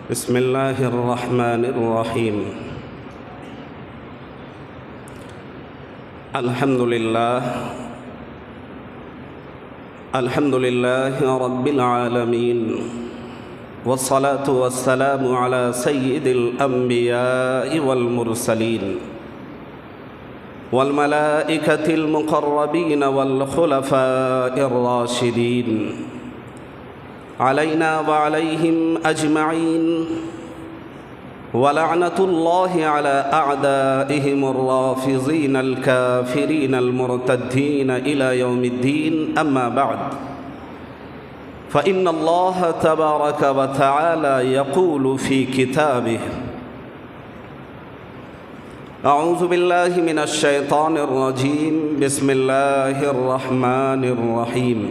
بسم اللہ الرحمن الرحیم الحمد للہ رب العالمین والصلاة والسلام علی سید الانبیاء والمرسلین والملائکۃ المقربین والخلفاء الراشدین علینا وعلیہم اجمعین ولعنۃ اللہ علی اعدائہم الرافضین الکافرین المرتدین الی یوم الدین اما بعد فإن اللہ تبارک وتعالی یقول فی کتابہ اعوذ باللہ من الشیطان الرجیم بسم اللہ الرحمن الرحیم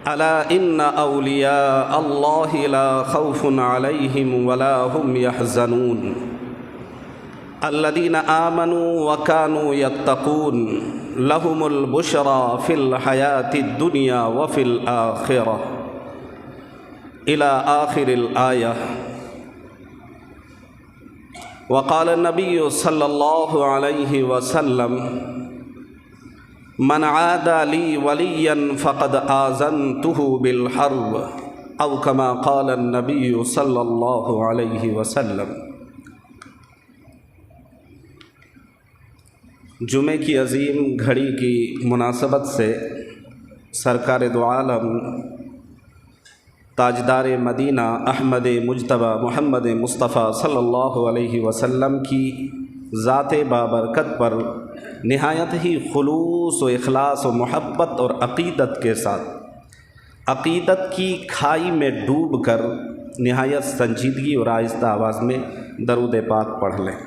الا ان اولیاء اللہ لا خوف علیہم ولا هم يحزنون الذین آمنوا وكانوا يتقون لهم البشرى في الحیاة الدنیا وفي الآخرة الى آخر الآیہ. وقال النبی صلی اللہ علیہ وسلم من عادى لي وليا فقد آذنته بالحرب او كما قال النبي صلی اللہ علیہ وسلم. جمعے کی عظیم گھڑی کی مناسبت سے سرکار دو عالم تاجدار مدینہ احمد مجتبی محمد مصطفیٰ صلی اللہ علیہ وسلم کی ذات بابرکت پر نہایت ہی خلوص و اخلاص و محبت اور عقیدت کے ساتھ عقیدت کی کھائی میں ڈوب کر نہایت سنجیدگی اور آہستہ آواز میں درود پاک پڑھ لیں.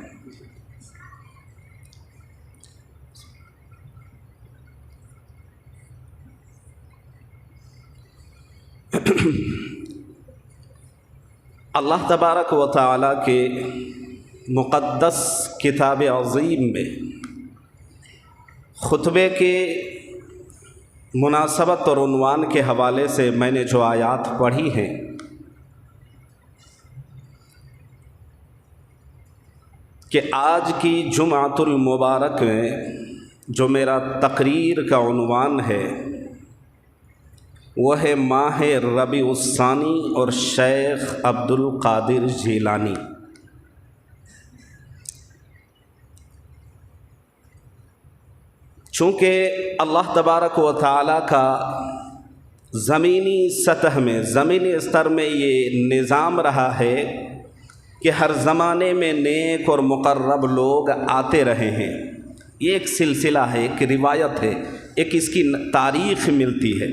اللہ تبارک و تعالیٰ کے مقدس کتاب عظیم میں خطبے کے مناسبت اور عنوان کے حوالے سے میں نے جو آیات پڑھی ہیں کہ آج کی جمعۃ المبارک میں جو میرا تقریر کا عنوان ہے وہ ہے ماہ ربیع الثانی اور شیخ عبد القادر جیلانی. چونکہ اللہ تبارک و تعالیٰ کا زمینی سطح میں زمینی استر میں یہ نظام رہا ہے کہ ہر زمانے میں نیک اور مقرب لوگ آتے رہے ہیں. یہ ایک سلسلہ ہے، ایک روایت ہے، ایک اس کی تاریخ ملتی ہے.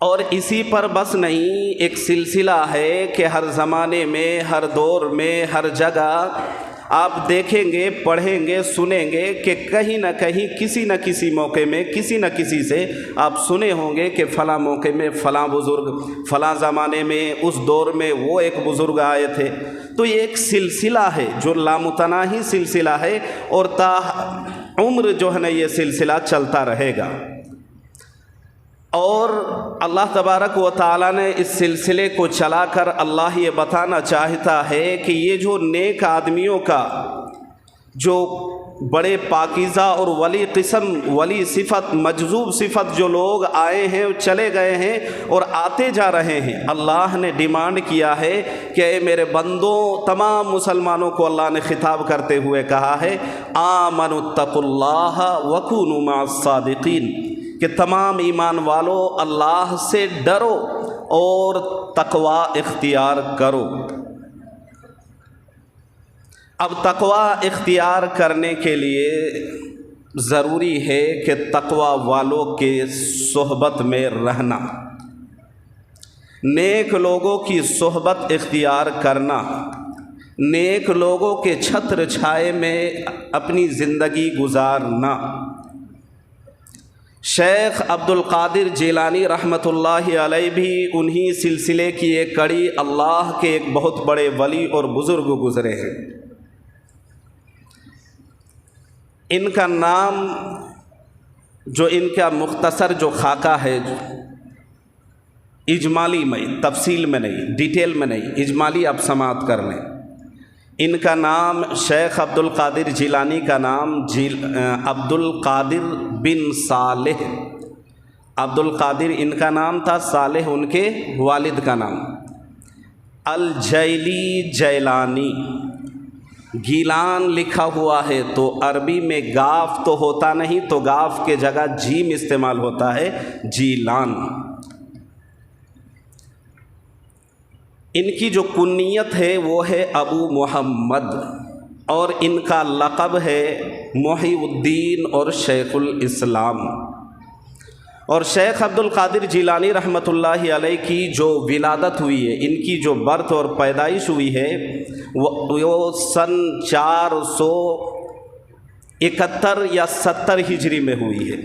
اور اسی پر بس نہیں، ایک سلسلہ ہے کہ ہر زمانے میں، ہر دور میں، ہر جگہ آپ دیکھیں گے، پڑھیں گے، سنیں گے کہ کہیں نہ کہیں کسی نہ کسی موقع میں کسی نہ کسی سے آپ سنے ہوں گے کہ فلاں موقع میں فلاں بزرگ، فلاں زمانے میں، اس دور میں وہ ایک بزرگ آئے تھے. تو یہ ایک سلسلہ ہے جو لامتناہی سلسلہ ہے اور تا عمر جو ہے نا یہ سلسلہ چلتا رہے گا. اور اللہ تبارک و تعالیٰ نے اس سلسلے کو چلا کر اللہ یہ بتانا چاہتا ہے کہ یہ جو نیک آدمیوں کا جو بڑے پاکیزہ اور ولی قسم، ولی صفت، مجذوب صفت جو لوگ آئے ہیں چلے گئے ہیں اور آتے جا رہے ہیں، اللہ نے ڈیمانڈ کیا ہے کہ اے میرے بندوں، تمام مسلمانوں کو اللہ نے خطاب کرتے ہوئے کہا ہے آمنوا اتقوا اللہ وکونوا مع الصادقین، کہ تمام ایمان والو اللہ سے ڈرو اور تقوی اختیار کرو. اب تقوی اختیار کرنے کے لیے ضروری ہے کہ تقوی والوں کے صحبت میں رہنا، نیک لوگوں کی صحبت اختیار کرنا، نیک لوگوں کے چھتر چھائے میں اپنی زندگی گزارنا. شیخ عبد القادر جیلانی رحمۃ اللہ علیہ بھی انہی سلسلے کی ایک کڑی، اللہ کے ایک بہت بڑے ولی اور بزرگ گزرے ہیں. ان کا نام جو ان کا مختصر جو خاکہ ہے اجمالی میں، تفصیل میں نہیں، ڈیٹیل میں نہیں، اجمالی آپ سماعت کر لیں۔ ان کا نام شیخ عبد القادر جیلانی کا نام عبد القادر بن صالح، عبد القادر ان کا نام تھا، صالح ان کے والد کا نام، الجیلی جیلانی۔ گیلان لکھا ہوا ہے تو عربی میں گاف تو ہوتا نہیں، تو گاف کے جگہ جیم استعمال ہوتا ہے، جیلان۔ ان کی جو کنیت ہے وہ ہے ابو محمد، اور ان کا لقب ہے محی الدین اور شیخ الاسلام۔ اور شیخ عبد القادر جیلانی رحمۃ اللہ علیہ کی جو ولادت ہوئی ہے، ان کی جو برتھ اور پیدائش ہوئی ہے وہ سن 471 یا 70 ہجری میں ہوئی ہے۔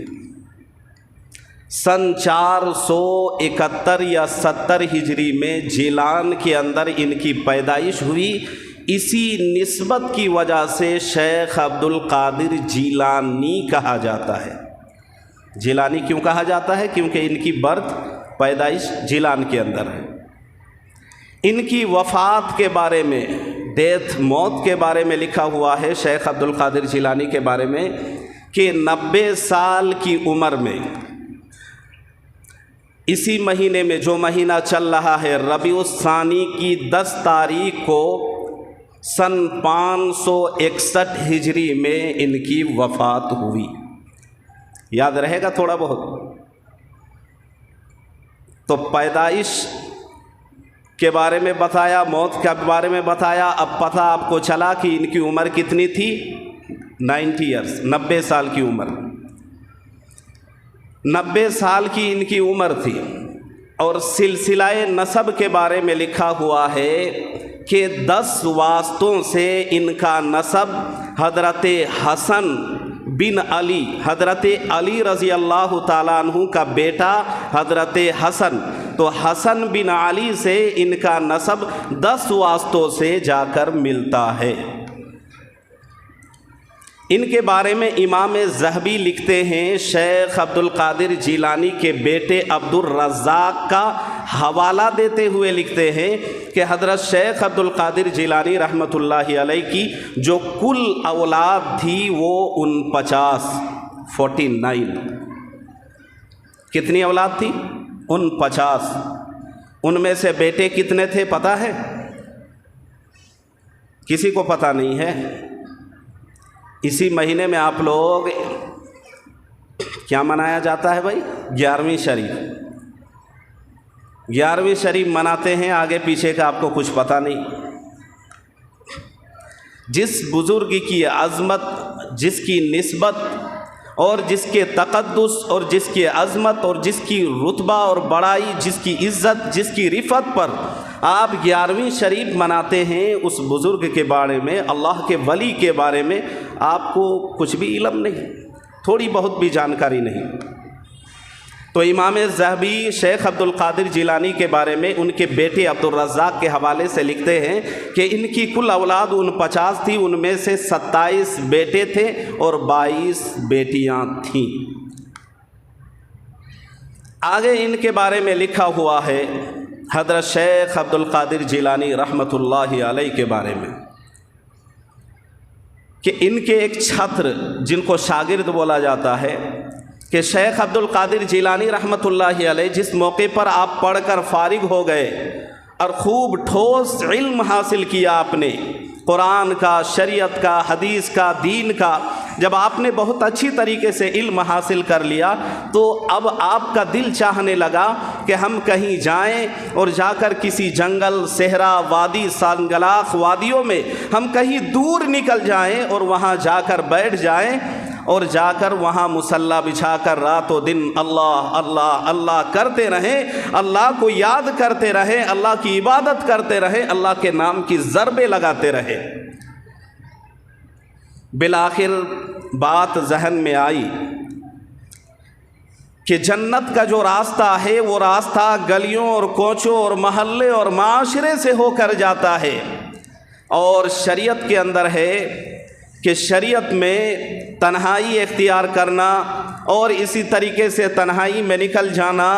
سن 471 یا 70 ہجری میں جیلان کے اندر ان کی پیدائش ہوئی۔ اسی نسبت کی وجہ سے شیخ عبد القادر جیلانی کہا جاتا ہے۔ جیلانی کیوں کہا جاتا ہے؟ کیونکہ ان کی برتھ پیدائش جیلان کے اندر ہے۔ ان کی وفات کے بارے میں، موت کے بارے میں لکھا ہوا ہے شیخ عبد القادر جیلانی کے بارے میں کہ 90 سال کی عمر میں، اسی مہینے میں جو مہینہ چل رہا ہے ربیع الثانی کی 10 تاریخ کو سن 561 ہجری میں ان کی وفات ہوئی۔ یاد رہے گا تھوڑا بہت؟ تو پیدائش کے بارے میں بتایا، موت کے بارے میں بتایا، اب پتہ آپ کو چلا کہ ان کی عمر کتنی تھی؟ 90 ایئرس، 90 سال کی عمر، 90 سال کی ان کی عمر تھی۔ اور سلسلہ نسب کے بارے میں لکھا ہوا ہے کہ 10 واسطوں سے ان کا نسب حضرت حسن بن علی، حضرت علی رضی اللہ تعالیٰ عنہ کا بیٹا حضرت حسن، تو حسن بن علی سے ان کا نسب 10 واسطوں سے جا کر ملتا ہے۔ ان کے بارے میں امام ذہبی لکھتے ہیں، شیخ عبد القادر جیلانی کے بیٹے عبد الرزاق کا حوالہ دیتے ہوئے لکھتے ہیں کہ حضرت شیخ عبد القادر جیلانی رحمۃ اللہ علیہ کی جو کل اولاد تھی وہ 49 کتنی اولاد تھی؟ 49۔ ان میں سے بیٹے کتنے تھے پتہ ہے؟ کسی کو پتہ نہیں ہے؟ اسی مہینے میں آپ لوگ کیا منایا جاتا ہے بھائی؟ 11ویں شریف۔ 11ویں شریف مناتے ہیں، آگے پیچھے کا آپ کو کچھ پتہ نہیں۔ جس بزرگ کی عظمت، جس کی نسبت اور جس کے تقدس اور جس کی عظمت اور جس کی رتبہ اور بڑائی، جس کی عزت، جس کی رفعت پر آپ 11ویں شریف مناتے ہیں، اس بزرگ کے بارے میں، اللہ کے ولی کے بارے میں آپ کو کچھ بھی علم نہیں، تھوڑی بہت بھی جانکاری نہیں۔ تو امام ذہبی شیخ عبد القادر جیلانی کے بارے میں ان کے بیٹے عبد الرزاق کے حوالے سے لکھتے ہیں کہ ان کی کل اولاد 49 تھی، ان میں سے 27 بیٹے تھے اور 22 بیٹیاں تھیں۔ آگے ان کے بارے میں لکھا ہوا ہے حضرت شیخ عبد القادر جیلانی رحمۃ اللہ علیہ کے بارے میں کہ ان کے ایک چھتر، جن کو شاگرد بولا جاتا ہے، کہ شیخ عبد القادر جیلانی رحمۃ اللہ علیہ جس موقع پر آپ پڑھ کر فارغ ہو گئے اور خوب ٹھوس علم حاصل کیا آپ نے، قرآن کا، شریعت کا، حدیث کا، دین کا، جب آپ نے بہت اچھی طریقے سے علم حاصل کر لیا تو اب آپ کا دل چاہنے لگا کہ ہم کہیں جائیں اور جا کر کسی جنگل، صحرا، وادی، سنگلاخ وادیوں میں ہم کہیں دور نکل جائیں اور وہاں جا کر بیٹھ جائیں اور جا کر وہاں مصلی بچھا کر رات و دن اللہ اللہ اللہ کرتے رہیں، اللہ کو یاد کرتے رہیں، اللہ کی عبادت کرتے رہیں، اللہ کے نام کی ضربیں لگاتے رہیں۔ بالآخر بات ذہن میں آئی کہ جنت کا جو راستہ ہے وہ راستہ گلیوں اور کوچوں اور محلے اور معاشرے سے ہو کر جاتا ہے، اور شریعت کے اندر ہے کہ شریعت میں تنہائی اختیار کرنا اور اسی طریقے سے تنہائی میں نکل جانا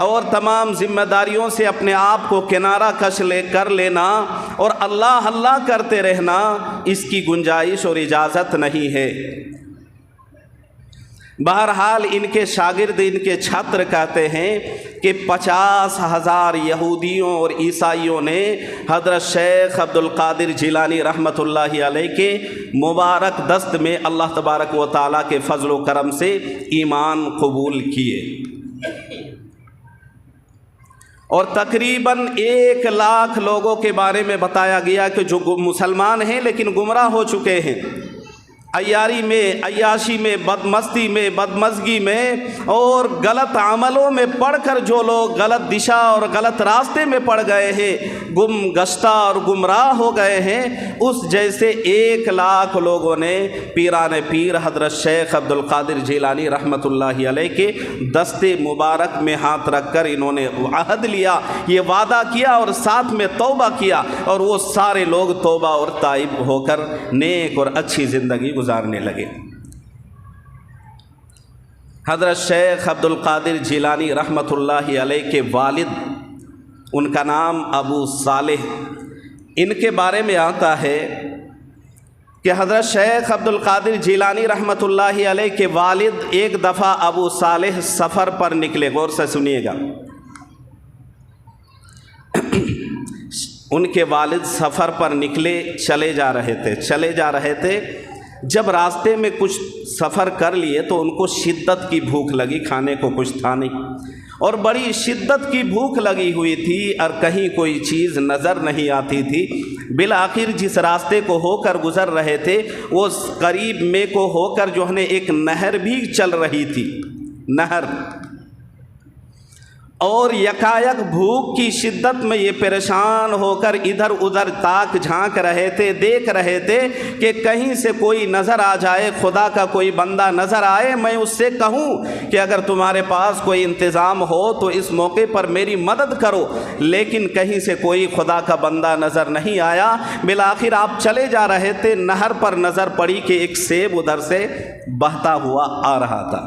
اور تمام ذمہ داریوں سے اپنے آپ کو کنارہ کش کر لینا اور اللہ اللہ کرتے رہنا، اس کی گنجائش اور اجازت نہیں ہے۔ بہرحال ان کے شاگرد، ان کے چھاتر کہتے ہیں کہ 50,000 یہودیوں اور عیسائیوں نے حضرت شیخ عبد القادر جیلانی رحمۃ اللہ علیہ کے مبارک دست میں اللہ تبارک و تعالیٰ کے فضل و کرم سے ایمان قبول کیے، اور تقریباً 1 لاکھ لوگوں کے بارے میں بتایا گیا کہ جو مسلمان ہیں لیکن گمراہ ہو چکے ہیں، عیاری میں، عیاشی میں، بدمستی میں، بدمزگی میں اور غلط عملوں میں پڑھ کر جو لوگ غلط دشا اور غلط راستے میں پڑ گئے ہیں، گم گشتہ اور گمراہ ہو گئے ہیں، اس جیسے 1 لاکھ لوگوں نے پیران پیر حضرت شیخ عبد القادر جیلانی رحمۃ اللہ علیہ کے دستے مبارک میں ہاتھ رکھ کر انہوں نے عہد لیا، یہ وعدہ کیا اور ساتھ میں توبہ کیا، اور وہ سارے لوگ توبہ اور تائب ہو کر نیک اور اچھی زندگی گزارنے لگے۔ حضرت شیخ عبد القادر جیلانی رحمۃ اللہ علیہ کے والد، ان کا نام ابو صالح، ان کے بارے میں آتا ہے کہ حضرت شیخ عبد القادر جیلانی رحمۃ اللہ علیہ کے والد ایک دفعہ ابو صالح سفر پر نکلے، غور سے سنیے گا، ان کے والد سفر پر نکلے، چلے جا رہے تھے، جب راستے میں کچھ سفر کر لیے تو ان کو شدت کی بھوک لگی، کھانے کو کچھ تھا نہیں، اور بڑی شدت کی بھوک لگی ہوئی تھی اور کہیں کوئی چیز نظر نہیں آتی تھی۔ بالآخر جس راستے کو ہو کر گزر رہے تھے وہ قریب میں کو ہو کر جو ہے ایک نہر بھی چل رہی تھی، نہر، اور یکایک بھوک کی شدت میں یہ پریشان ہو کر ادھر ادھر تاک جھانک رہے تھے، دیکھ رہے تھے کہ کہیں سے کوئی نظر آ جائے، خدا کا کوئی بندہ نظر آئے، میں اس سے کہوں کہ اگر تمہارے پاس کوئی انتظام ہو تو اس موقع پر میری مدد کرو، لیکن کہیں سے کوئی خدا کا بندہ نظر نہیں آیا۔ بالآخر آپ چلے جا رہے تھے، نہر پر نظر پڑی کہ ایک سیب ادھر سے بہتا ہوا آ رہا تھا۔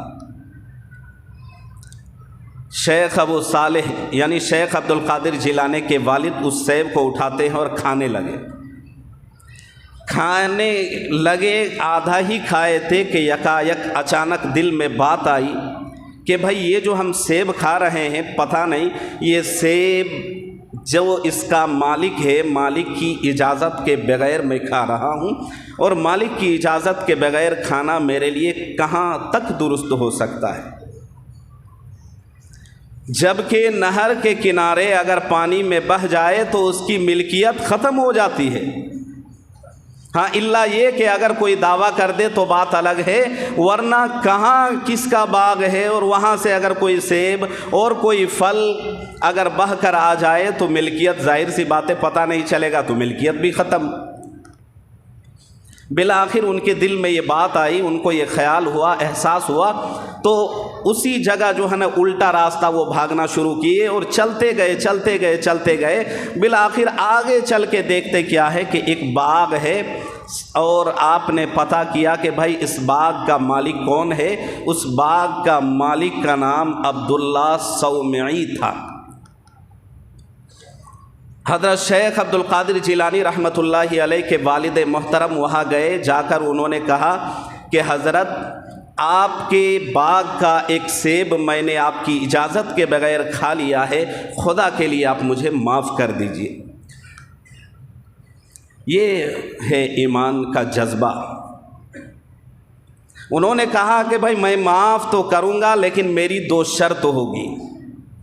شیخ ابو صالح یعنی شیخ عبد القادر جیلانی کے والد اس سیب کو اٹھاتے ہیں اور کھانے لگے، آدھا ہی کھائے تھے کہ یکایک اچانک دل میں بات آئی کہ بھائی یہ جو ہم سیب کھا رہے ہیں، پتہ نہیں یہ سیب جو اس کا مالک ہے، مالک کی اجازت کے بغیر میں کھا رہا ہوں، اور مالک کی اجازت کے بغیر کھانا میرے لیے کہاں تک درست ہو سکتا ہے، جبکہ نہر کے کنارے اگر پانی میں بہہ جائے تو اس کی ملکیت ختم ہو جاتی ہے، ہاں الا یہ کہ اگر کوئی دعویٰ کر دے تو بات الگ ہے، ورنہ کہاں کس کا باغ ہے، اور وہاں سے اگر کوئی سیب اور کوئی پھل اگر بہہ کر آ جائے تو ملکیت، ظاہر سی بات ہے، پتہ نہیں چلے گا تو ملکیت بھی ختم۔ بالآخر ان کے دل میں یہ بات آئی، ان کو یہ خیال ہوا، احساس ہوا، تو اسی جگہ جو ہے نا الٹا راستہ وہ بھاگنا شروع کیے اور چلتے گئے، بالآخر آگے چل کے دیکھتے کیا ہے کہ ایک باغ ہے، اور آپ نے پتہ کیا کہ بھائی اس باغ کا مالک کون ہے، اس باغ کا مالک کا نام عبداللہ صومعی تھا۔ حضرت شیخ عبد القادر جیلانی رحمۃ اللہ علیہ کے والد محترم وہاں گئے، جا کر انہوں نے کہا کہ حضرت آپ کے باغ کا ایک سیب میں نے آپ کی اجازت کے بغیر کھا لیا ہے، خدا کے لیے آپ مجھے معاف کر دیجیے۔ یہ ہے ایمان کا جذبہ۔ انہوں نے کہا کہ بھائی میں معاف تو کروں گا لیکن میری 2 شرط ہوگی،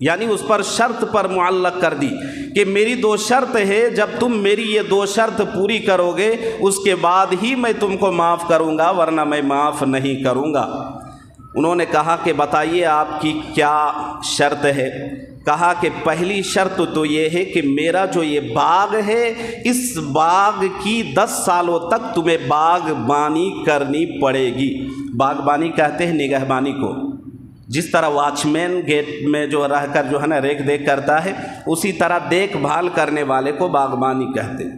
یعنی اس پر شرط پر معلق کر دی کہ میری 2 شرط ہے، جب تم میری یہ 2 شرط پوری کرو گے اس کے بعد ہی میں تم کو معاف کروں گا، ورنہ میں معاف نہیں کروں گا۔ انہوں نے کہا کہ بتائیے آپ کی کیا شرط ہے؟ کہا کہ پہلی شرط تو یہ ہے کہ میرا جو یہ باغ ہے، اس باغ کی 10 سالوں تک تمہیں باغبانی کرنی پڑے گی۔ باغبانی کہتے ہیں نگہبانی کو، جس طرح واچ مین گیٹ میں جو رہ کر جو ہے نا ریکھ دیکھ کرتا ہے، اسی طرح دیکھ بھال کرنے والے کو باغبانی کہتے ہیں۔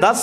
10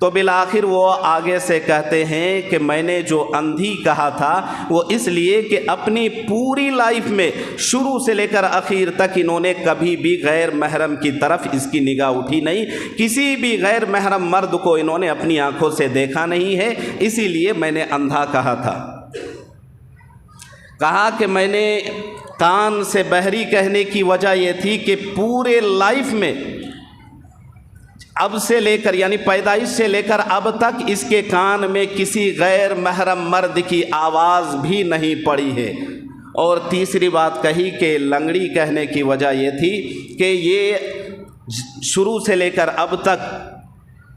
تو بالآخر وہ آگے سے کہتے ہیں کہ میں نے جو اندھی کہا تھا وہ اس لیے کہ اپنی پوری لائف میں شروع سے لے کر آخر تک انہوں نے کبھی بھی غیر محرم کی طرف اس کی نگاہ اٹھی نہیں، کسی بھی غیر محرم مرد کو انہوں نے اپنی آنکھوں سے دیکھا نہیں ہے، اسی لیے میں نے اندھا کہا تھا۔ کہا کہ میں نے کان سے بہری کہنے کی وجہ یہ تھی کہ پورے لائف میں اب سے لے کر یعنی پیدائش سے لے کر اب تک اس کے کان میں کسی غیر محرم مرد کی آواز بھی نہیں پڑی ہے۔ اور تیسری بات کہی کہ لنگڑی کہنے کی وجہ یہ تھی کہ یہ شروع سے لے کر اب تک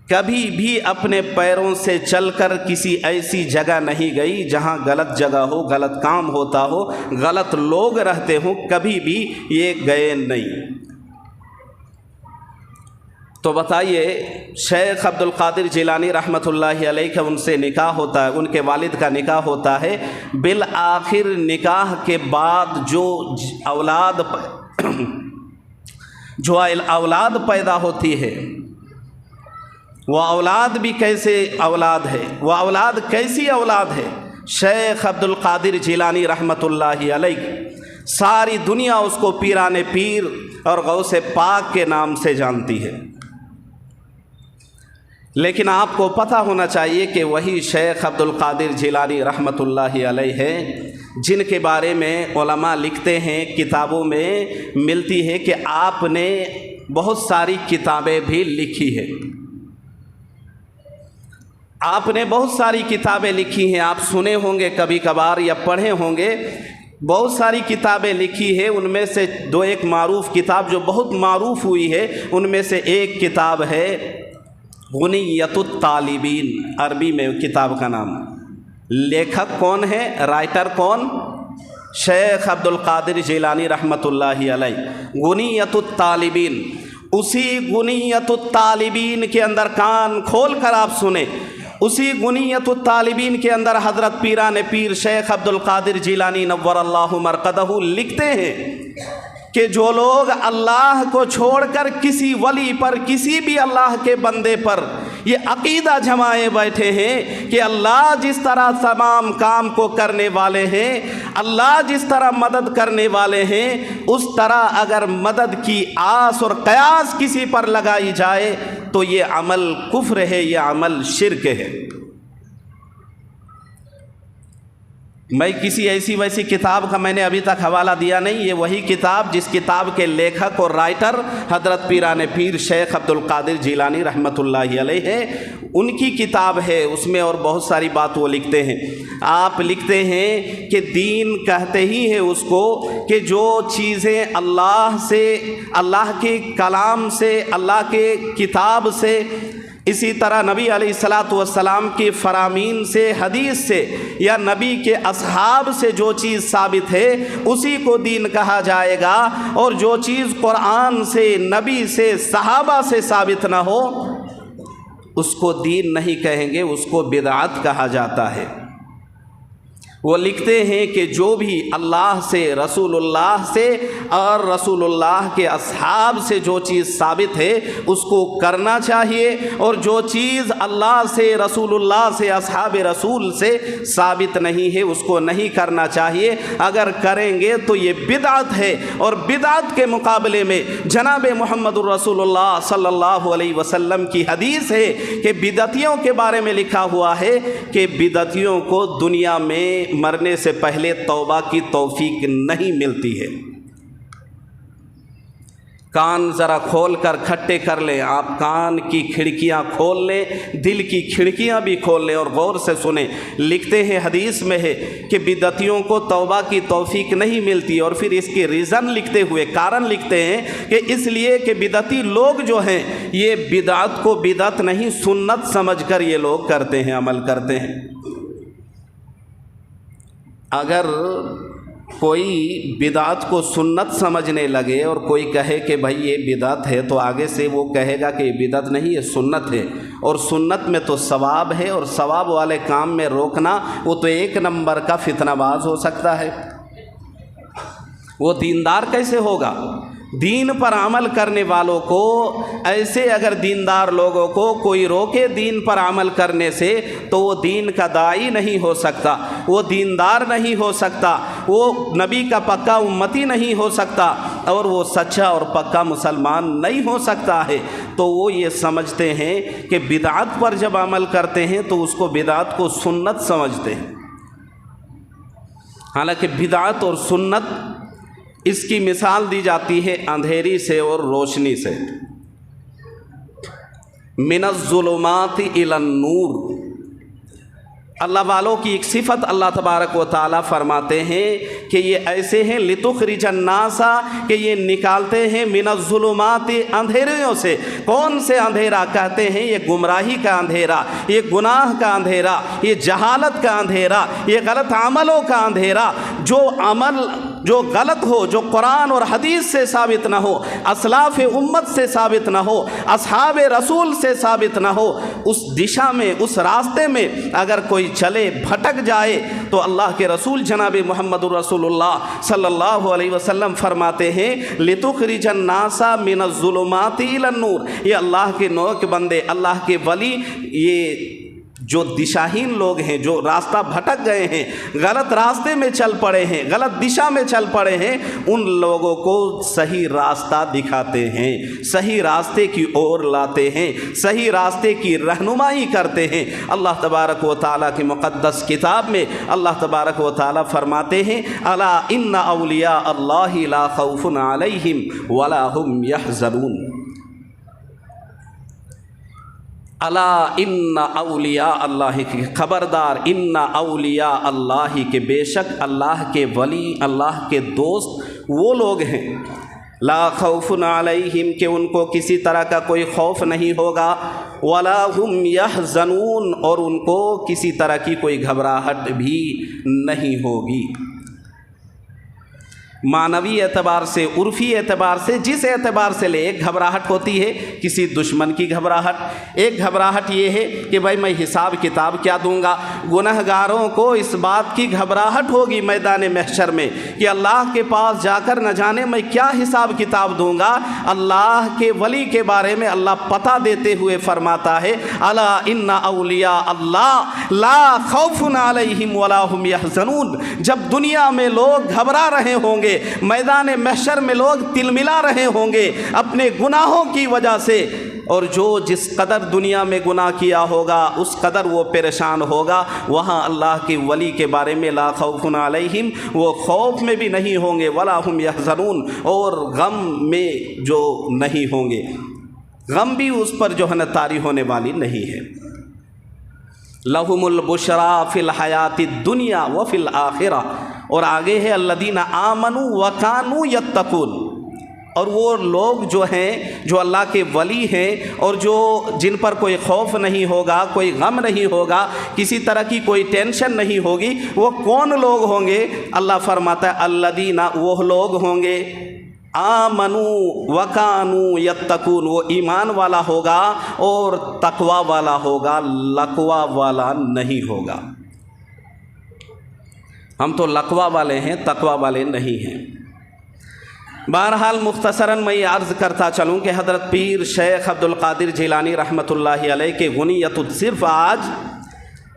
کبھی بھی اپنے پیروں سے چل کر کسی ایسی جگہ نہیں گئی جہاں غلط جگہ ہو، غلط کام ہوتا ہو، غلط لوگ رہتے ہوں، کبھی بھی یہ گئے نہیں۔ تو بتائیے شیخ عبد القادر جیلانی رحمۃ اللہ علیہ کا ان سے نکاح ہوتا ہے، ان کے والد کا نکاح ہوتا ہے، بالآخر نکاح کے بعد جو اولاد پیدا ہوتی ہے وہ اولاد بھی کیسے اولاد ہے، وہ اولاد کیسی اولاد ہے؟ شیخ عبد القادر جیلانی رحمۃ اللہ علیہ ساری دنیا اس کو پیران پیر اور غوث پاک کے نام سے جانتی ہے، لیکن آپ کو پتہ ہونا چاہیے کہ وہی شیخ عبد القادر جیلانی رحمۃ اللہ علیہ ہے جن کے بارے میں علماء لکھتے ہیں، کتابوں میں ملتی ہے کہ آپ نے بہت ساری کتابیں بھی لکھی ہیں، آپ نے بہت ساری کتابیں لکھی ہیں، آپ سنے ہوں گے کبھی کبھار یا پڑھے ہوں گے، بہت ساری کتابیں لکھی ہے، ان میں سے دو ایک معروف کتاب جو بہت معروف ہوئی ہے ان میں سے ایک کتاب ہے غنیۃ الطالبین، عربی میں کتاب کا نام۔ لیکھک کون ہے، رائٹر کون؟ شیخ عبد القادر جیلانی رحمۃ اللہ علیہ، غنیۃ الطالبین۔ اسی غنیۃ الطالبین کے اندر کان کھول کر آپ سنیں، اسی غنیۃ الطالبین کے اندر حضرت پیران پیر شیخ عبد القادر جیلانی نور اللہ مرقدہ لکھتے ہیں کہ جو لوگ اللہ کو چھوڑ کر کسی ولی پر، کسی بھی اللہ کے بندے پر یہ عقیدہ جمائے بیٹھے ہیں کہ اللہ جس طرح تمام کام کو کرنے والے ہیں، اللہ جس طرح مدد کرنے والے ہیں، اس طرح اگر مدد کی آس اور قیاس کسی پر لگائی جائے تو یہ عمل کفر ہے، یہ عمل شرک ہے۔ میں کسی ایسی ویسی کتاب کا میں نے ابھی تک حوالہ دیا نہیں، یہ وہی کتاب جس کتاب کے لیکھک اور رائٹر حضرت پیران پیر شیخ عبد القادر جیلانی رحمۃ اللہ علیہ ہے، ان کی کتاب ہے، اس میں اور بہت ساری بات وہ لکھتے ہیں۔ آپ لکھتے ہیں کہ دین کہتے ہی ہے اس کو کہ جو چیزیں اللہ سے، اللہ کے کلام سے، اللہ کے کتاب سے، اسی طرح نبی علیہ الصلاۃ والسلام کی فرامین سے، حدیث سے یا نبی کے اصحاب سے جو چیز ثابت ہے اسی کو دین کہا جائے گا، اور جو چیز قرآن سے، نبی سے، صحابہ سے ثابت نہ ہو اس کو دین نہیں کہیں گے، اس کو بدعت کہا جاتا ہے۔ وہ لکھتے ہیں کہ جو بھی اللہ سے، رسول اللہ سے اور رسول اللہ کے اصحاب سے جو چیز ثابت ہے اس کو کرنا چاہیے، اور جو چیز اللہ سے، رسول اللہ سے، اصحاب رسول سے ثابت نہیں ہے اس کو نہیں کرنا چاہیے۔ اگر کریں گے تو یہ بدعت ہے، اور بدعت کے مقابلے میں جناب محمد الرسول اللہ صلی اللہ علیہ وسلم کی حدیث ہے کہ بدعتیوں کے بارے میں لکھا ہوا ہے کہ بدعتیوں کو دنیا میں مرنے سے پہلے توبہ کی توفیق نہیں ملتی ہے۔ کان ذرا کھول کر کھٹے کر لیں، آپ کان کی کھڑکیاں کھول لیں، دل کی کھڑکیاں بھی کھول لیں اور غور سے سنیں۔ لکھتے ہیں حدیث میں ہے کہ بدعتیوں کو توبہ کی توفیق نہیں ملتی، اور پھر اس کے ریزن لکھتے ہوئے، کارن لکھتے ہیں کہ اس لیے کہ بدعتی لوگ جو ہیں یہ بدعت کو بدعت نہیں سنت سمجھ کر یہ لوگ کرتے ہیں، عمل کرتے ہیں۔ اگر کوئی بدعت کو سنت سمجھنے لگے اور کوئی کہے کہ بھائی یہ بدعت ہے، تو آگے سے وہ کہے گا کہ یہ بدعت نہیں، یہ سنت ہے، اور سنت میں تو ثواب ہے، اور ثواب والے کام میں روکنا وہ تو ایک نمبر کا فتنہ باز ہو سکتا ہے، وہ دیندار کیسے ہوگا؟ دین پر عمل کرنے والوں کو ایسے اگر دیندار لوگوں کو کوئی روکے دین پر عمل کرنے سے تو وہ دین کا داعی نہیں ہو سکتا، وہ دیندار نہیں ہو سکتا، وہ نبی کا پکا امتی نہیں ہو سکتا، اور وہ سچا اور پکا مسلمان نہیں ہو سکتا ہے۔ تو وہ یہ سمجھتے ہیں کہ بدعت پر جب عمل کرتے ہیں تو اس کو بدعت کو سنت سمجھتے ہیں، حالانکہ بدعت اور سنت اس کی مثال دی جاتی ہے اندھیری سے اور روشنی سے۔ من الظلمات الی النور، اللہ والوں کی ایک صفت اللہ تبارک و تعالیٰ فرماتے ہیں کہ یہ ایسے ہیں لتخرج الناس، کہ یہ نکالتے ہیں من الظلمات، اندھیریوں سے۔ کون سے اندھیرا؟ کہتے ہیں یہ گمراہی کا اندھیرا، یہ گناہ کا اندھیرا، یہ جہالت کا اندھیرا، یہ غلط عملوں کا اندھیرا۔ جو عمل جو غلط ہو، جو قرآن اور حدیث سے ثابت نہ ہو، اسلاف امت سے ثابت نہ ہو، اصحاب رسول سے ثابت نہ ہو، اس دشا میں، اس راستے میں اگر کوئی چلے بھٹک جائے تو اللہ کے رسول جناب محمد رسول اللہ صلی اللہ علیہ وسلم فرماتے ہیں لتخرج الناس من الظلمات الی النور، یہ اللہ کے نیک بندے، اللہ کے ولی، یہ جو دشاہین لوگ ہیں، جو راستہ بھٹک گئے ہیں، غلط راستے میں چل پڑے ہیں، غلط دشا میں چل پڑے ہیں، ان لوگوں کو صحیح راستہ دکھاتے ہیں، صحیح راستے کی اور لاتے ہیں، صحیح راستے کی رہنمائی کرتے ہیں۔ اللہ تبارک و تعالیٰ کی مقدس کتاب میں اللہ تبارک و تعالیٰ فرماتے ہیں الا ان اولیاء اللہ لا خوف علیہم ولا هم یحزنون، الا ان اولیاء اللہ کی خبردار، ان اولیاء اللہ کے بے شک اللہ کے ولی، اللہ کے دوست وہ لوگ ہیں لا خوف علیہم کہ ان کو کسی طرح کا کوئی خوف نہیں ہوگا، ولا هم یحزنون اور ان کو کسی طرح کی کوئی گھبراہٹ بھی نہیں ہوگی۔ معنوی اعتبار سے، عرفی اعتبار سے، جس اعتبار سے لے، ایک گھبراہٹ ہوتی ہے کسی دشمن کی گھبراہٹ، ایک گھبراہٹ یہ ہے کہ بھائی میں حساب کتاب کیا دوں گا۔ گنہگاروں کو اس بات کی گھبراہٹ ہوگی میدان محشر میں کہ اللہ کے پاس جا کر نہ جانے میں کیا حساب کتاب دوں گا۔ اللہ کے ولی کے بارے میں اللہ پتہ دیتے ہوئے فرماتا ہے الا ان اولیاء اللہ لا خوف علیہم ولا هم یحزنون، جب دنیا میں لوگ گھبرا رہے ہوں گے، میدان محشر میں لوگ تلملا رہے ہوں گے اپنے گناہوں کی وجہ سے، اور جو جس قدر دنیا میں گناہ کیا ہوگا اس قدر وہ پریشان ہوگا، وہاں اللہ کے ولی کے بارے میں لا خوف علیہم، وہ خوف میں بھی نہیں ہوں گے، ولا هم یحزنون اور غم میں جو نہیں ہوں گے، غم بھی اس پر جو ہے نا طاری ہونے والی نہیں ہے۔ لہم البشرا فی الحیات الدنیا وفی الآخرہ، اور آگے ہے الذین آمنوا وکانوا یتقون، اور وہ لوگ جو ہیں جو اللہ کے ولی ہیں اور جو جن پر کوئی خوف نہیں ہوگا، کوئی غم نہیں ہوگا، کسی طرح کی کوئی ٹینشن نہیں ہوگی، وہ کون لوگ ہوں گے؟ اللہ فرماتا ہے الذین، وہ لوگ ہوں گے آمنوا وکانوا یتقون، وہ ایمان والا ہوگا اور تقوی والا ہوگا، لقوہ والا نہیں ہوگا۔ ہم تو لقوہ والے ہیں، تقوی والے نہیں ہیں۔ بہرحال مختصراً میں یہ عرض کرتا چلوں کہ حضرت پیر شیخ عبد القادر جیلانی رحمۃ اللہ علیہ کے غنیت صرف آج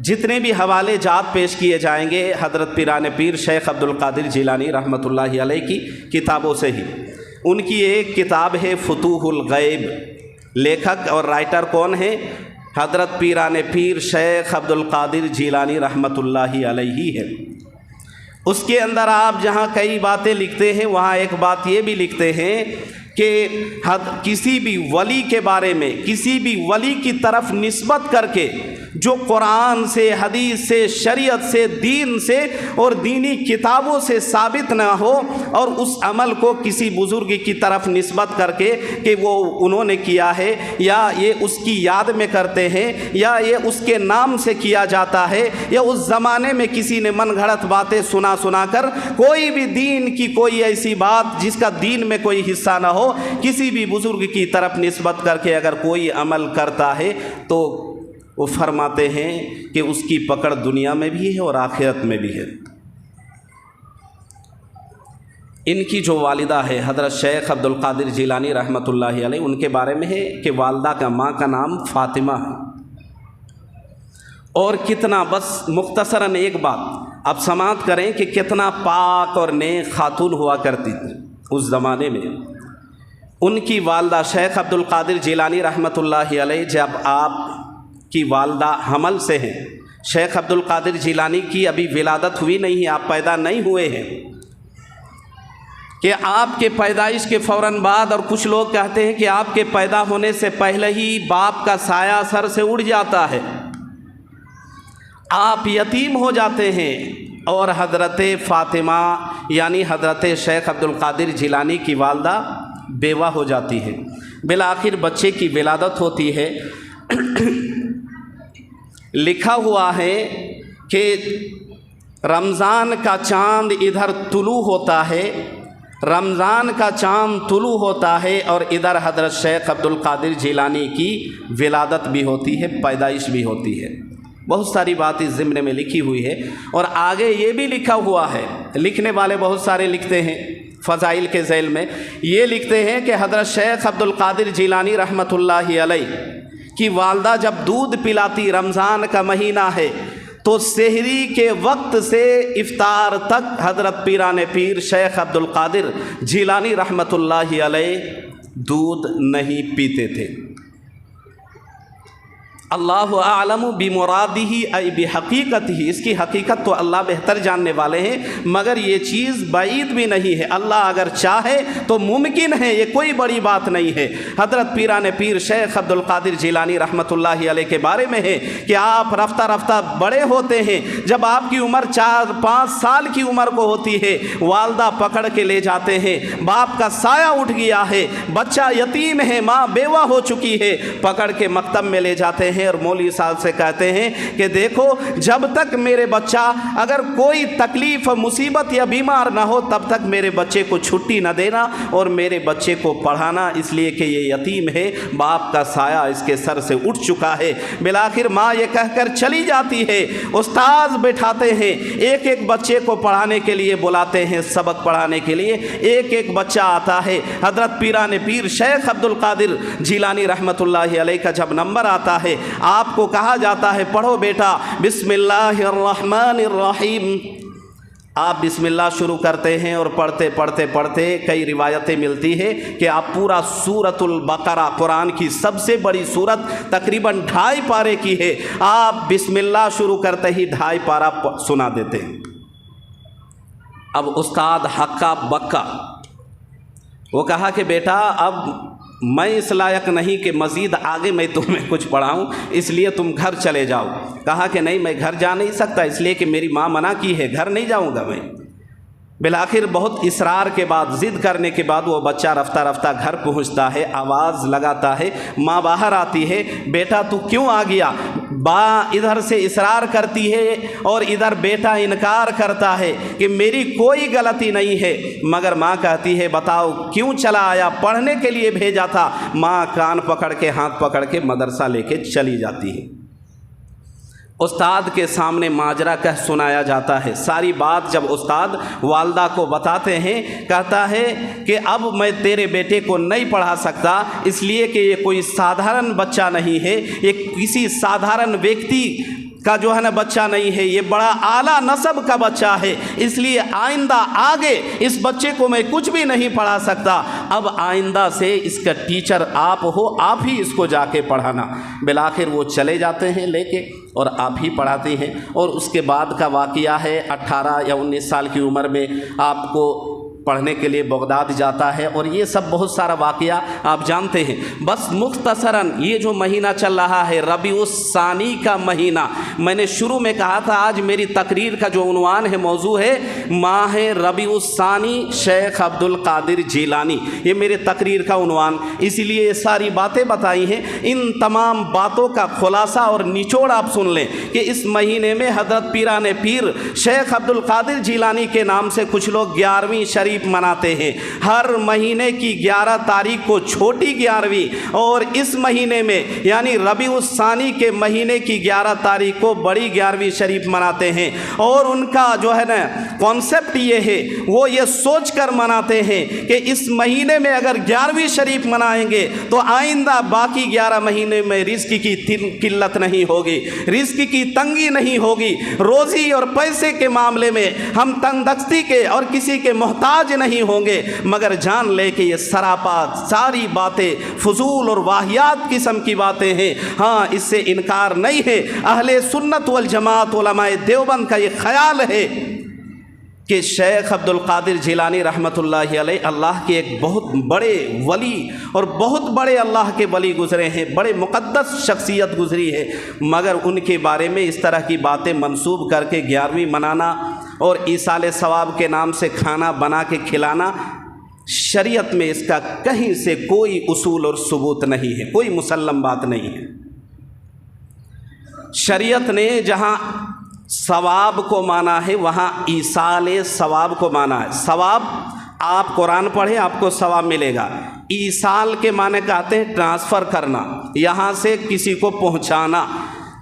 جتنے بھی حوالے جات پیش کیے جائیں گے حضرت پیران پیر شیخ عبد القادر جیلانی رحمۃ اللہ علیہ کی کتابوں سے ہی۔ ان کی ایک کتاب ہے فتوح الغیب، لیکھک اور رائٹر کون ہے؟ حضرت پیران پیر شیخ عبد القادر جیلانی رحمۃ اللہ علیہ ہے۔ اس کے اندر آپ جہاں کئی باتیں لکھتے ہیں وہاں ایک بات یہ بھی لکھتے ہیں کہ کسی بھی ولی کے بارے میں، کسی بھی ولی کی طرف نسبت کر کے جو قرآن سے، حدیث سے، شریعت سے، دین سے اور دینی کتابوں سے ثابت نہ ہو، اور اس عمل کو کسی بزرگ کی طرف نسبت کر کے کہ وہ انہوں نے کیا ہے، یا یہ اس کی یاد میں کرتے ہیں، یا یہ اس کے نام سے کیا جاتا ہے، یا اس زمانے میں کسی نے من گھڑت باتیں سنا کر کوئی بھی دین کی کوئی ایسی بات جس کا دین میں کوئی حصہ نہ ہو، کسی بھی بزرگ کی طرف نسبت کر کے اگر کوئی عمل کرتا ہے تو وہ فرماتے ہیں کہ اس کی پکڑ دنیا میں بھی ہے اور آخرت میں بھی ہے۔ ان کی جو والدہ ہے حضرت شیخ عبد القادر جیلانی رحمۃ اللہ علیہ، ان کے بارے میں ہے کہ والدہ کا ماں کا نام فاطمہ ہے۔ اور کتنا، بس مختصراً ایک بات اب سماعت کریں کہ کتنا پاک اور نیک خاتون ہوا کرتی تھی اس زمانے میں۔ ان کی والدہ شیخ عبد القادر جیلانی رحمۃ اللہ علیہ، جب آپ کی والدہ حمل سے ہیں، شیخ عبد القادر جیلانی کی ابھی ولادت ہوئی نہیں ہے، آپ پیدا نہیں ہوئے ہیں، کہ آپ کے پیدائش کے فوراً بعد، اور کچھ لوگ کہتے ہیں کہ آپ کے پیدا ہونے سے پہلے ہی باپ کا سایہ سر سے اڑ جاتا ہے، آپ یتیم ہو جاتے ہیں، اور حضرت فاطمہ یعنی حضرت شیخ عبد القادر جیلانی کی والدہ بیوہ ہو جاتی ہے۔ بالآخر بچے کی ولادت ہوتی ہے۔ لکھا ہوا ہے کہ رمضان کا چاند ادھر طلوع ہوتا ہے، رمضان کا چاند طلوع ہوتا ہے، اور ادھر حضرت شیخ عبد القادر جیلانی کی ولادت بھی ہوتی ہے، پیدائش بھی ہوتی ہے۔ بہت ساری بات اس ضمن میں لکھی ہوئی ہے، اور آگے یہ بھی لکھا ہوا ہے، لکھنے والے بہت سارے لکھتے ہیں فضائل کے ذیل میں، یہ لکھتے ہیں کہ حضرت شیخ عبد القادر جیلانی رحمۃ اللہ علیہ کی والدہ جب دودھ پلاتی، رمضان کا مہینہ ہے، تو سحری کے وقت سے افطار تک حضرت پیران پیر شیخ عبد القادر جیلانی رحمۃ اللہ علیہ دودھ نہیں پیتے تھے۔ اللہ اعلم بمرادہ ای بحقیقتہ، اس کی حقیقت تو اللہ بہتر جاننے والے ہیں، مگر یہ چیز بعید بھی نہیں ہے، اللہ اگر چاہے تو ممکن ہے، یہ کوئی بڑی بات نہیں ہے۔ حضرت پیران پیر شیخ عبد القادر جیلانی رحمۃ اللہ علیہ کے بارے میں ہے کہ آپ رفتہ رفتہ بڑے ہوتے ہیں، جب آپ کی عمر 4-5 سال کی عمر کو ہوتی ہے، والدہ پکڑ کے لے جاتے ہیں، باپ کا سایہ اٹھ گیا ہے، بچہ یتیم ہے، ماں بیوہ ہو چکی ہے، پکڑ کے مکتب میں لے جاتے ہیں، اور مولوی صاحب سے کہتے ہیں کہ دیکھو، جب تک میرے بچہ اگر کوئی تکلیف مصیبت یا بیمار نہ ہو، تب تک میرے بچے کو چھٹی نہ دینا اور میرے بچے کو پڑھانا، اس لیے کہ یہ یتیم ہے، باپ کا سایہ اس کے سر سے اٹھ چکا ہے۔ بالآخر ماں یہ کہہ کر چلی جاتی ہے، استاذ بٹھاتے ہیں، ایک ایک بچے کو پڑھانے کے لیے بلاتے ہیں، سبق پڑھانے کے لیے ایک ایک بچہ آتا ہے۔ حضرت پیران پیر شیخ عبد القادر جیلانی رحمۃ اللہ علیہ کا جب نمبر آتا ہے، آپ کو کہا جاتا ہے پڑھو بیٹا بسم اللہ الرحمن الرحیم، آپ بسم اللہ شروع کرتے ہیں، اور پڑھتے پڑھتے پڑھتے کئی روایتیں ملتی ہے کہ آپ پورا سورۃ البقرہ، قرآن کی سب سے بڑی سورت، تقریباً 2.5 پارے کی ہے، آپ بسم اللہ شروع کرتے ہی 2.5 پارہ سنا دیتے ہیں۔ اب استاد حقہ بکا، وہ کہا کہ بیٹا اب میں اس لائق نہیں کہ مزید آگے میں تمہیں کچھ پڑھاؤں، اس لیے تم گھر چلے جاؤ۔ کہا کہ نہیں، میں گھر جا نہیں سکتا، اس لیے کہ میری ماں منع کی ہے، گھر نہیں جاؤں گا میں۔ بالآخر بہت اصرار کے بعد، ضد کرنے کے بعد وہ بچہ رفتہ رفتہ گھر پہنچتا ہے، آواز لگاتا ہے، ماں باہر آتی ہے، بیٹا تو کیوں آ گیا؟ ماں ادھر سے اصرار کرتی ہے اور ادھر بیٹا انکار کرتا ہے کہ میری کوئی غلطی نہیں ہے، مگر ماں کہتی ہے بتاؤ کیوں چلا آیا؟ پڑھنے کے لیے بھیجا تھا۔ ماں کان پکڑ کے، ہاتھ پکڑ کے مدرسہ لے کے چلی جاتی ہے۔ استاد کے سامنے ماجرا کہہ سنایا جاتا ہے، ساری بات جب استاد والدہ کو بتاتے ہیں، کہتا ہے کہ اب میں تیرے بیٹے کو نہیں پڑھا سکتا، اس لیے کہ یہ کوئی سادھارن بچہ نہیں ہے، یہ کسی سادھارن ویکتی کا جو ہے نا بچہ نہیں ہے، یہ بڑا اعلیٰ نسب کا بچہ ہے، اس لیے آئندہ آگے اس بچے کو میں کچھ بھی نہیں پڑھا سکتا، اب آئندہ سے اس کا ٹیچر آپ ہو، آپ ہی اس کو جا کے پڑھانا۔ بالآخر وہ چلے جاتے ہیں لے کے، اور آپ ہی پڑھاتے ہیں۔ اور اس کے بعد کا واقعہ ہے 18 یا 19 سال کی عمر میں آپ کو پڑھنے کے لیے بغداد جاتا ہے، اور یہ سب بہت سارا واقعہ آپ جانتے ہیں۔ بس مختصراً یہ جو مہینہ چل رہا ہے ربیع الثانی کا مہینہ، میں نے شروع میں کہا تھا آج میری تقریر کا جو عنوان ہے، موضوع ہے ماہ ربیع الثانی شیخ عبد القادر جیلانی، یہ میرے تقریر کا عنوان، اسی لیے یہ ساری باتیں بتائی ہیں۔ ان تمام باتوں کا خلاصہ اور نچوڑ آپ سن لیں کہ اس مہینے میں حضرت پیران پیر شیخ عبد القادر جیلانی کے نام سے کچھ لوگ 11ویں شریف شریف مناتے ہیں۔ ہر مہینے کی 11 تاریخ کو چھوٹی 11ویں اور اس مہینے میں یعنی ربیع الثانی کے مہینے کی 11 تاریخ کو بڑی 11ویں شریف مناتے ہیں۔ اور ان کا جو ہے نا کانسیپٹ یہ ہے، وہ یہ سوچ کر مناتے ہیں کہ اس مہینے میں اگر 11ویں شریف منائیں گے تو آئندہ باقی 11 مہینے میں رزق کی قلت نہیں ہوگی، رزق کی تنگی نہیں ہوگی، روزی اور پیسے کے معاملے میں ہم تنگ دستی کے اور کسی کے محتاج نہیں ہوں گے۔ مگر جان لے کہ یہ سراپا ساری باتیں فضول اور واہیات قسم کی باتیں ہیں۔ ہاں، اس سے انکار نہیں ہے، اہل سنت والجماعت علماء دیوبند کا یہ خیال ہے کہ شیخ عبد القادر جیلانی رحمۃ اللہ علیہ اللہ کے ایک بہت بڑے ولی اور بہت بڑے اللہ کے ولی گزرے ہیں، بڑے مقدس شخصیت گزری ہے، مگر ان کے بارے میں اس طرح کی باتیں منسوب کر کے 11ویں منانا اور ایصال ثواب کے نام سے کھانا بنا کے کھلانا، شریعت میں اس کا کہیں سے کوئی اصول اور ثبوت نہیں ہے، کوئی مسلم بات نہیں ہے۔ شریعت نے جہاں ثواب کو مانا ہے وہاں ایصال ثواب کو مانا ہے۔ ثواب آپ قرآن پڑھیں آپ کو ثواب ملے گا۔ ایصال کے معنی کہتے ہیں ٹرانسفر کرنا، یہاں سے کسی کو پہنچانا،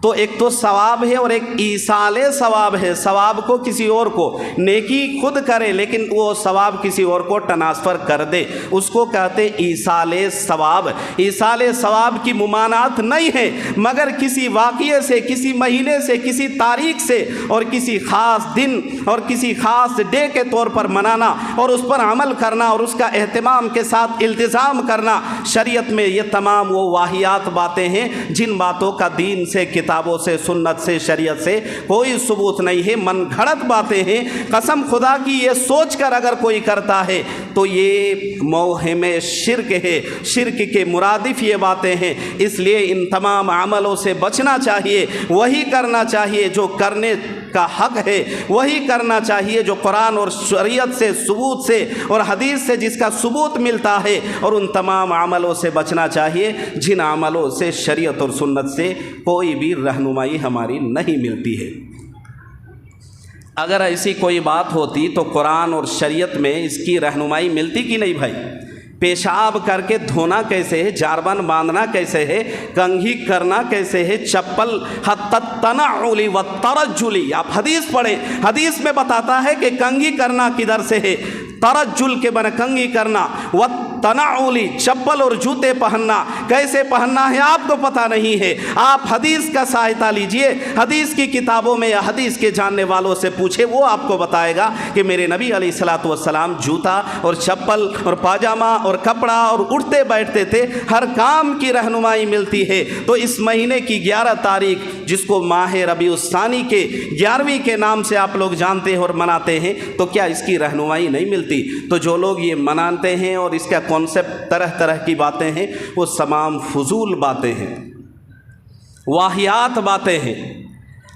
تو ایک تو ثواب ہے اور ایک ایصال ثواب ہے۔ ثواب کو کسی اور کو، نیکی خود کرے لیکن وہ ثواب کسی اور کو ٹرانسفر کر دے، اس کو کہتے ہیں ایصال ثواب۔ ایصال ثواب کی ممانعت نہیں ہے، مگر کسی واقعے سے، کسی مہینے سے، کسی تاریخ سے اور کسی خاص دن اور کسی خاص ڈے کے طور پر منانا اور اس پر عمل کرنا اور اس کا اہتمام کے ساتھ التزام کرنا، شریعت میں یہ تمام وہ واہیات باتیں ہیں جن باتوں کا دین سے، کتابوں سے، سنت سے، شریعت سے کوئی ثبوت نہیں ہے، من گھڑت باتیں ہیں۔ قسم خدا کی یہ سوچ کر اگر کوئی کرتا ہے تو یہ موہم شرک ہے، شرک کے مرادف یہ باتیں ہیں۔ اس لیے ان تمام عملوں سے بچنا چاہیے، وہی کرنا چاہیے جو کرنے کا حق ہے، وہی کرنا چاہیے جو قرآن اور شریعت سے، ثبوت سے اور حدیث سے جس کا ثبوت ملتا ہے، اور ان تمام عملوں سے بچنا چاہیے جن عملوں سے شریعت اور سنت سے کوئی بھی رہنمائی ہماری نہیں ملتی ہے۔ اگر ایسی کوئی بات ہوتی تو قرآن اور شریعت میں اس کی رہنمائی ملتی کہ نہیں بھائی؟ پیشاب کر کے دھونا کیسے ہے، جاربن باندھنا کیسے ہے، کنگھی کرنا کیسے ہے، چپل حتی التنعل والترجل، آپ حدیث پڑھیں، حدیث میں بتاتا ہے کہ کنگھی کرنا کدھر سے ہے، ترجل کے بنا کنگھی کرنا، والتنعل چپل اور جوتے پہننا کیسے پہننا ہے آپ کو پتہ نہیں ہے۔ آپ حدیث کا سہایتا لیجئے، حدیث کی کتابوں میں یا حدیث کے جاننے والوں سے پوچھے، وہ آپ کو بتائے گا کہ میرے نبی علیہ الصلوۃ والسلام جوتا اور چپل اور پاجامہ اور کپڑا اور اٹھتے بیٹھتے تھے، ہر کام کی رہنمائی ملتی ہے۔ تو اس مہینے کی 11 تاریخ جس کو ماہ ربیع الثانی کے 11ویں کے نام سے آپ لوگ جانتے ہیں اور مناتے ہیں، تو کیا اس کی رہنمائی نہیں ملتی؟ تو جو لوگ یہ مناتے ہیں اور اس کا کانسیپٹ طرح طرح کی باتیں ہیں، وہ تمام فضول باتیں ہیں، واہیات باتیں ہیں۔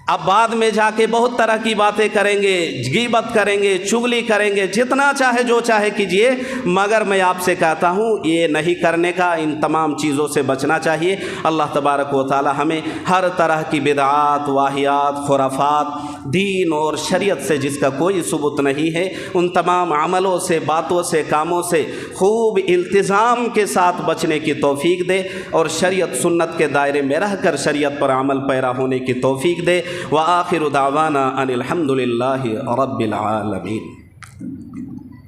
اب بعد میں جا کے بہت طرح کی باتیں کریں گے، غیبت کریں گے، چغلی کریں گے، جتنا چاہے جو چاہے کیجئے، مگر میں آپ سے کہتا ہوں یہ نہیں کرنے کا، ان تمام چیزوں سے بچنا چاہیے۔ اللہ تبارک و تعالی ہمیں ہر طرح کی بدعات، واہیات، خرافات، دین اور شریعت سے جس کا کوئی ثبوت نہیں ہے، ان تمام عملوں سے، باتوں سے، کاموں سے خوب التزام کے ساتھ بچنے کی توفیق دے، اور شریعت سنت کے دائرے میں رہ کر شریعت پر عمل پیرا ہونے کی توفیق دے۔ وآخر دعوانا ان الحمد للہ رب العالمین۔